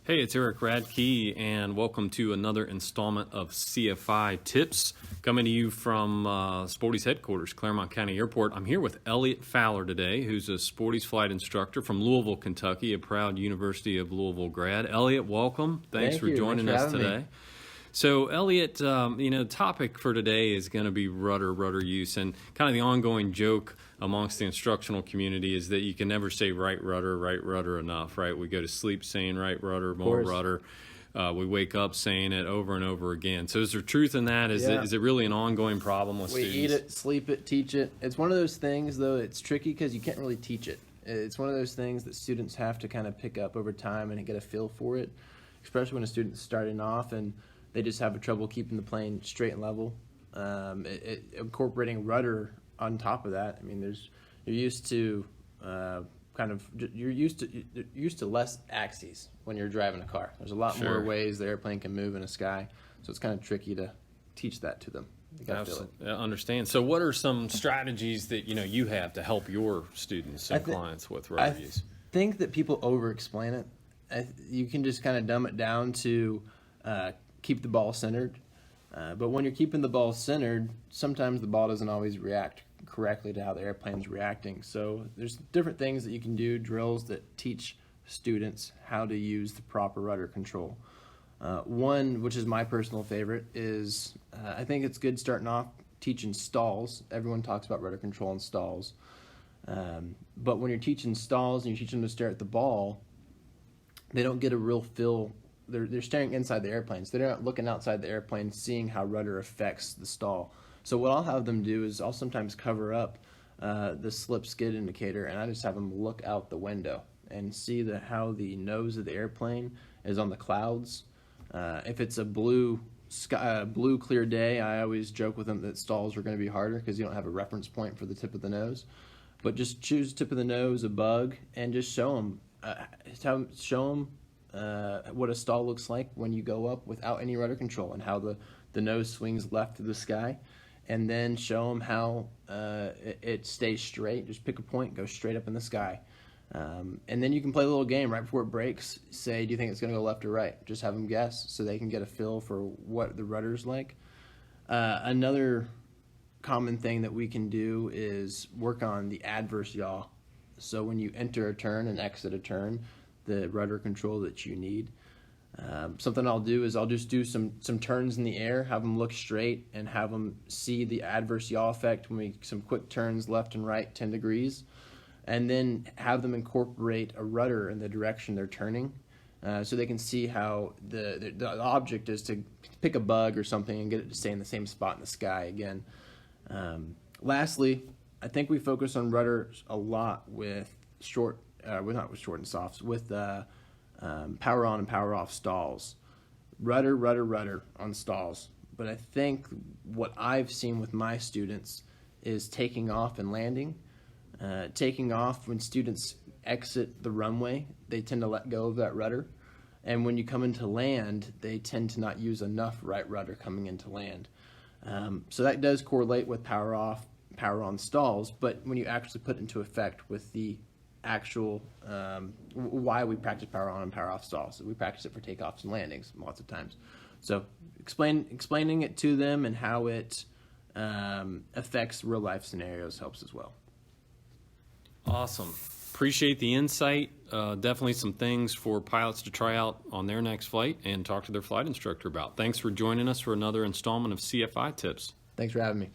Hey, it's Eric Radke, and welcome to another installment of CFI Tips, coming to you from Sporty's headquarters, Claremont County Airport. I'm here with Elliott Fowler today, who's a Sporty's flight instructor from Louisville, Kentucky, a proud University of Louisville grad. Elliott, welcome. Thanks for joining us today. So, Elliott, the topic for today is going to be rudder use, and kind of the ongoing joke amongst the instructional community is that you can never say right rudder enough, right? We go to sleep saying right rudder, more rudder. We wake up saying it over and over again. So is there truth in that? Is it really an ongoing problem with students? We eat it, sleep it, teach it. It's one of those things, though, it's tricky because you can't really teach it. It's one of those things that students have to kind of pick up over time and get a feel for it, especially when a student's starting off and they just have trouble keeping the plane straight and level. Incorporating rudder on top of that, I mean, you're used to less axes when you're driving a car. There's a lot more ways the airplane can move in the sky, so it's kind of tricky to teach that to them. You gotta feel it. I understand. So what are some strategies that you have to help your students and clients with rudder use? I think that people over-explain it. You can just kind of dumb it down to keep the ball centered. But when you're keeping the ball centered, sometimes the ball doesn't always react correctly to how the airplane's reacting. So there's different things that you can do, drills that teach students how to use the proper rudder control. One, which is my personal favorite, is I think it's good starting off teaching stalls. Everyone talks about rudder control and stalls. But when you're teaching stalls and you teach them to stare at the ball, they don't get a real feel. They're staring inside the airplane, so they're not looking outside the airplane, seeing how rudder affects the stall. So what I'll have them do is I'll sometimes cover up the slip skid indicator, and I just have them look out the window and see how the nose of the airplane is on the clouds. If it's a blue clear day, I always joke with them that stalls are going to be harder because you don't have a reference point for the tip of the nose. But just choose tip of the nose, a bug, and just show them. What a stall looks like when you go up without any rudder control and how the nose swings left to the sky, and then show them how it stays straight. Just pick a point, go straight up in the sky, and then you can play a little game right before it breaks. Say, do you think it's going to go left or right? Just have them guess so they can get a feel for what the rudder's like. Another common thing that we can do is work on the adverse yaw. So when you enter a turn and exit a turn, the rudder control that you need. Something I'll do is I'll just do some turns in the air, have them look straight, and have them see the adverse yaw effect when some quick turns left and right 10 degrees, and then have them incorporate a rudder in the direction they're turning, so they can see how the object is to pick a bug or something and get it to stay in the same spot in the sky again. Lastly, I think we focus on rudders a lot with not with short and softs, with power on and power off stalls. Rudder on stalls. But I think what I've seen with my students is taking off and landing. Taking off, when students exit the runway, they tend to let go of that rudder. And when you come into land, they tend to not use enough right rudder coming into land. So that does correlate with power off, power on stalls, but when you actually put into effect with the actual why we practice power on and power off stalls. We practice it for takeoffs and landings lots of times. So explaining it to them and how it affects real life scenarios helps as well. Awesome. Appreciate the insight. Definitely some things for pilots to try out on their next flight and talk to their flight instructor about. Thanks for joining us for another installment of CFI Tips. Thanks for having me.